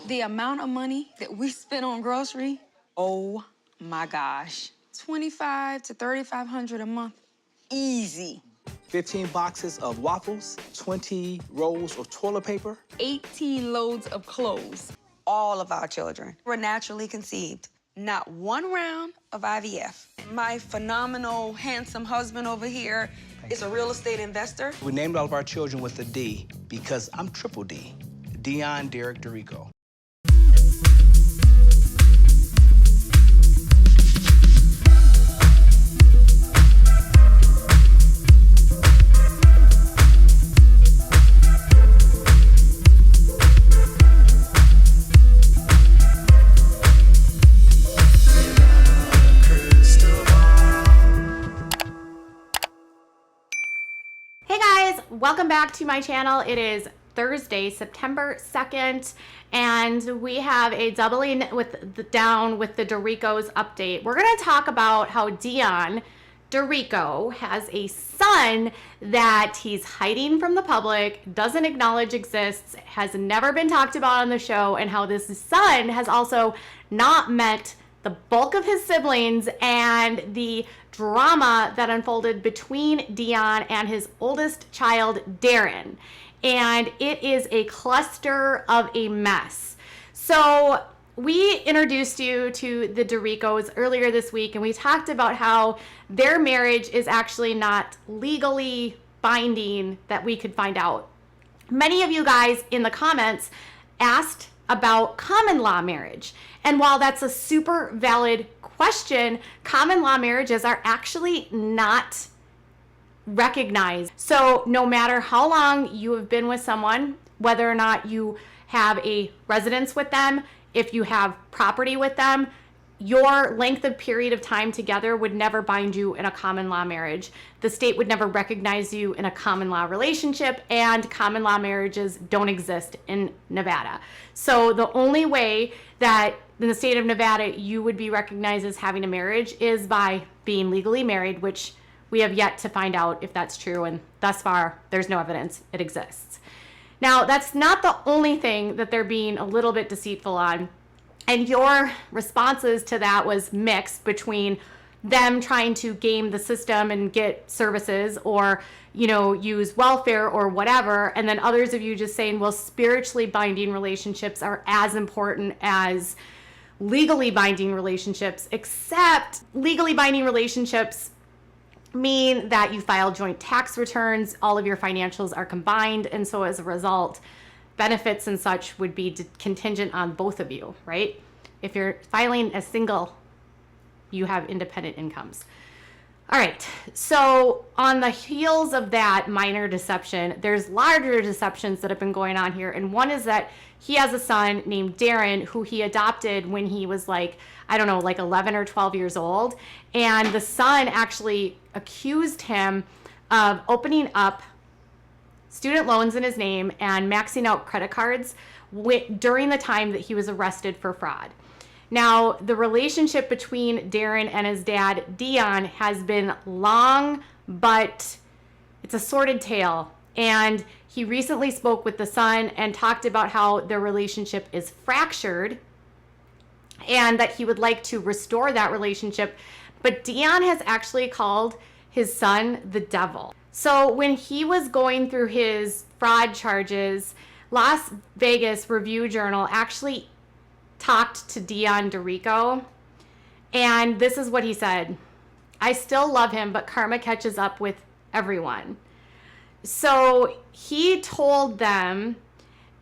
The amount of money that we spent on grocery, oh my gosh. 25 to 3,500 a month, easy. 15 boxes of waffles, 20 rolls of toilet paper. 18 loads of clothes. All of our children were naturally conceived. Not one round of IVF. My phenomenal, handsome husband over here is a real estate investor. We named all of our children with a D because I'm triple D, Deon Derrico. Welcome back to my channel. It is Thursday, September 2nd, and we have a doubling down with the Derricos update. We're going to talk about how Deon Derrico has a son that he's hiding from the public, doesn't acknowledge exists, has never been talked about on the show, and how this son has also not met the bulk of his siblings, and the drama that unfolded between Deon and his oldest child, Derron. And it is a cluster of a mess. So we introduced you to the Derricos earlier this week, and we talked about how their marriage is actually not legally binding that we could find out. Many of you guys in the comments asked about common law marriage. And while that's a super valid question, common law marriages are actually not recognized. So no matter how long you have been with someone, whether or not you have a residence with them, if you have property with them, your length of period of time together would never bind you in a common law marriage. The state would never recognize you in a common law relationship, and common law marriages don't exist in Nevada. So the only way that in the state of Nevada you would be recognized as having a marriage is by being legally married, which we have yet to find out if that's true, and thus far there's no evidence it exists. Now, that's not the only thing that they're being a little bit deceitful on. And your responses to that was mixed between them trying to game the system and get services, or, you know, use welfare or whatever. And then others of you just saying, well, spiritually binding relationships are as important as legally binding relationships, except legally binding relationships mean that you file joint tax returns, all of your financials are combined. And so as a result, benefits and such would be contingent on both of you, right? If you're filing as single, you have independent incomes. All right, so on the heels of that minor deception, there's larger deceptions that have been going on here. And one is that he has a son named Derron who he adopted when he was like, I don't know, like 11 or 12 years old. And the son actually accused him of opening up student loans in his name and maxing out credit cards during the time that he was arrested for fraud. Now, the relationship between Derron and his dad, Deon, has been long, but it's a sordid tale. And he recently spoke with the son and talked about how their relationship is fractured and that he would like to restore that relationship. But Deon has actually called his son the devil. So when he was going through his fraud charges, Las Vegas Review-Journal actually talked to Deon Derrico, and this is what he said: "I still love him, but karma catches up with everyone." So he told them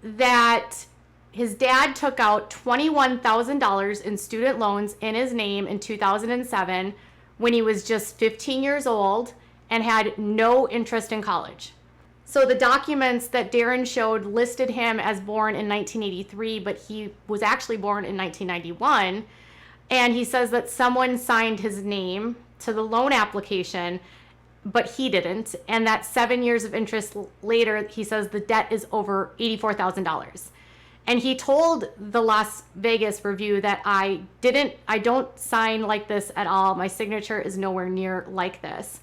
that his dad took out $21,000 in student loans in his name in 2007 when he was just 15 years old and had no interest in college. So the documents that Derron showed listed him as born in 1983, but he was actually born in 1991. And he says that someone signed his name to the loan application, but he didn't. And that 7 years of interest later, he says the debt is over $84,000. And he told the Las Vegas Review that I don't sign like this at all. My signature is nowhere near like this.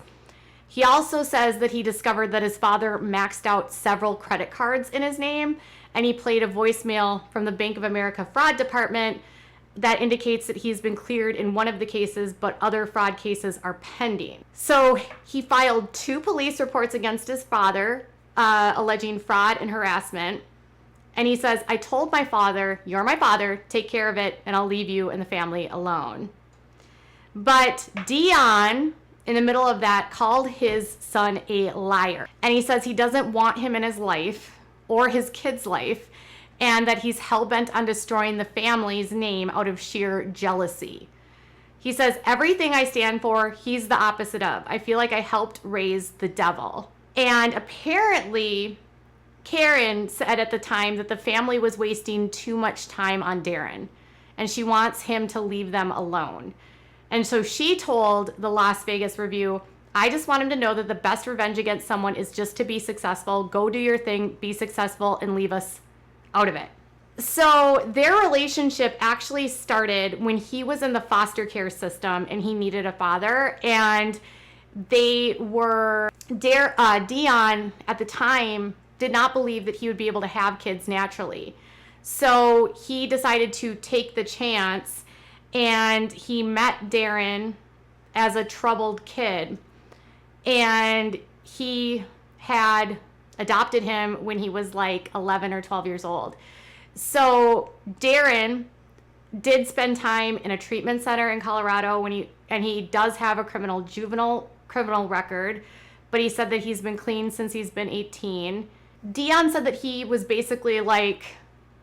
He also says that he discovered that his father maxed out several credit cards in his name, and he played a voicemail from the Bank of America fraud department that indicates that he's been cleared in one of the cases, but other fraud cases are pending. So he filed 2 police reports against his father, alleging fraud and harassment. And he says, I told my father, you're my father, take care of it, and I'll leave you and the family alone. But Deon, in the middle of that, called his son a liar. And he says he doesn't want him in his life or his kid's life, and that he's hell-bent on destroying the family's name out of sheer jealousy. He says, everything I stand for, he's the opposite of. I feel like I helped raise the devil. And apparently, Karen said at the time that the family was wasting too much time on Derron, and she wants him to leave them alone. And so she told the Las Vegas Review, I just want him to know that the best revenge against someone is just to be successful. Go do your thing, be successful, and leave us out of it. So their relationship actually started when he was in the foster care system and he needed a father. And they were, Deon at the time did not believe that he would be able to have kids naturally. So he decided to take the chance, and he met Derron as a troubled kid. And he had adopted him when he was like 11 or 12 years old. So Derron did spend time in a treatment center in Colorado and he does have a juvenile criminal record, but he said that he's been clean since he's been 18. Deon said that he was basically like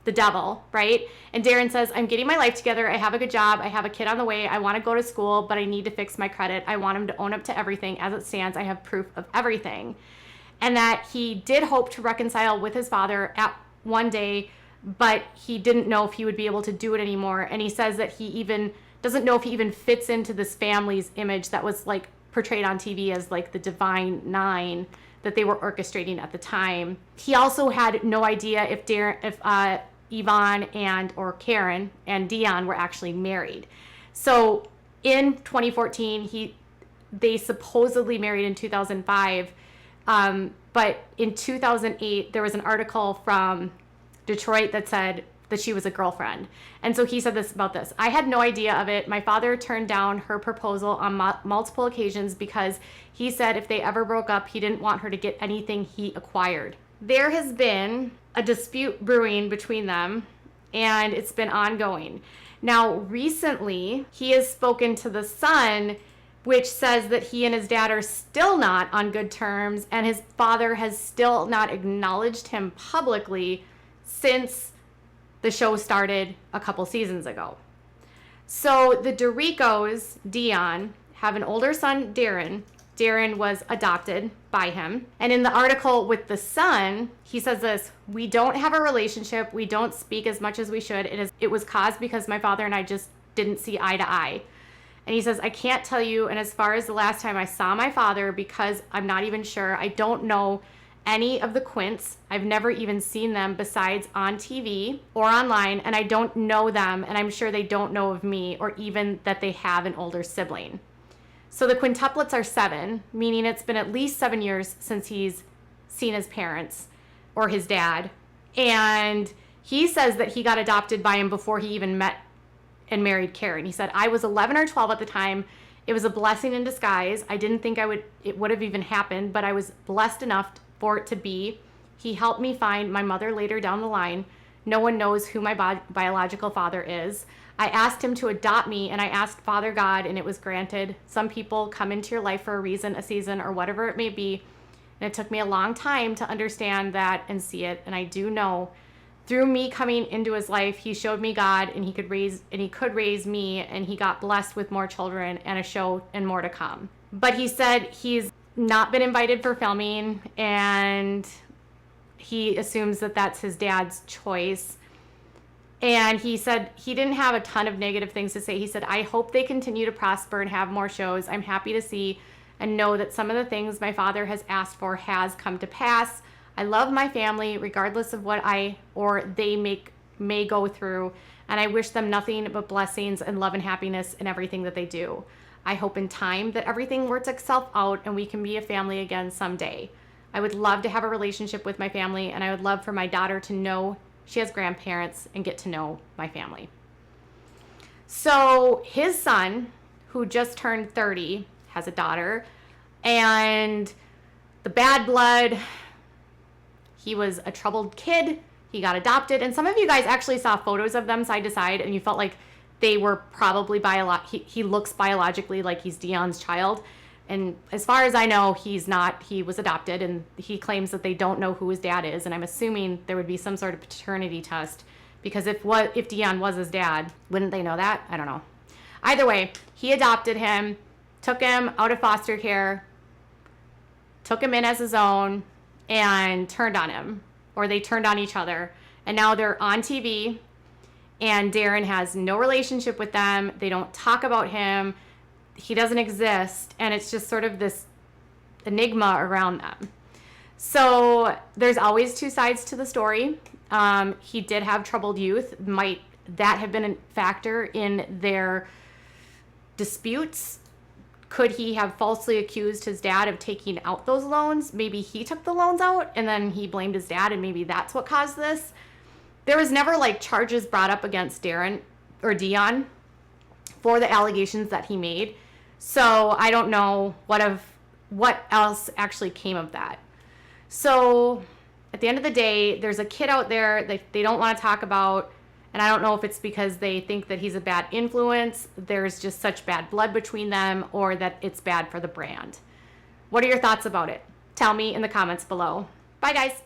the devil, right? And Derron says, I'm getting my life together. I have a good job. I have a kid on the way. I want to go to school, but I need to fix my credit. I want him to own up to everything as it stands. I have proof of everything. And that he did hope to reconcile with his father at one day, but he didn't know if he would be able to do it anymore. And he says that he even doesn't know if he even fits into this family's image that was like portrayed on TV as like the Divine Nine that they were orchestrating at the time. He also had no idea if Yvonne or Karen and Deon were actually married. So in 2014, they supposedly married in 2005. But in 2008, there was an article from Detroit that said that she was a girlfriend. And so he said this about this. I had no idea of it. My father turned down her proposal on multiple occasions because he said if they ever broke up, he didn't want her to get anything he acquired. There has been a dispute brewing between them, and it's been ongoing. Now, recently, he has spoken to the Sun, which says that he and his dad are still not on good terms, and his father has still not acknowledged him publicly since the show started a couple seasons ago. So the Derricos, Deon, have an older son, Derron. Derron was adopted by him. And in the article with the Sun, he says this, we don't have a relationship. We don't speak as much as we should. It was caused because my father and I just didn't see eye to eye. And he says, I can't tell you. And as far as the last time I saw my father, because I'm not even sure, I don't know any of the Quints. I've never even seen them besides on TV or online. And I don't know them. And I'm sure they don't know of me or even that they have an older sibling. So the quintuplets are 7, meaning it's been at least 7 years since he's seen his parents or his dad. And he says that he got adopted by him before he even met and married Karen. He said, I was 11 or 12 at the time. It was a blessing in disguise. I didn't think it would have even happened, but I was blessed enough for it to be. He helped me find my mother later down the line. No one knows who my biological father is. I asked him to adopt me, and I asked Father God, and it was granted. Some people come into your life for a reason, a season, or whatever it may be. And it took me a long time to understand that and see it. And I do know through me coming into his life, he showed me God, and he could raise me, and he got blessed with more children and a show and more to come. But he said he's not been invited for filming, and he assumes that that's his dad's choice. And he said he didn't have a ton of negative things to say. He said, I hope they continue to prosper and have more shows. I'm happy to see and know that some of the things my father has asked for has come to pass. I love my family regardless of what they may go through. And I wish them nothing but blessings and love and happiness in everything that they do. I hope in time that everything works itself out and we can be a family again someday. I would love to have a relationship with my family, and I would love for my daughter to know she has grandparents, and get to know my family. So his son, who just turned 30, has a daughter, and the bad blood, he was a troubled kid. He got adopted, and some of you guys actually saw photos of them side to side, and you felt like they were probably he looks biologically like he's Deon's child. And as far as I know, he's not. He was adopted, and he claims that they don't know who his dad is, and I'm assuming there would be some sort of paternity test, because if Deon was his dad, wouldn't they know that? I don't know. Either way, he adopted him, took him out of foster care, took him in as his own, and turned on him, or they turned on each other, and now they're on TV, and Derron has no relationship with them. They don't talk about him. He doesn't exist, and it's just sort of this enigma around them. So there's always two sides to the story. He did have troubled youth. Might that have been a factor in their disputes? Could he have falsely accused his dad of taking out those loans? Maybe he took the loans out and then he blamed his dad, and maybe that's what caused this. There was never like charges brought up against Derron or Deon for the allegations that he made. So I don't know what else actually came of that. So at the end of the day, there's a kid out there that they don't want to talk about. And I don't know if it's because they think that he's a bad influence, there's just such bad blood between them, or that it's bad for the brand. What are your thoughts about it? Tell me in the comments below. Bye, guys.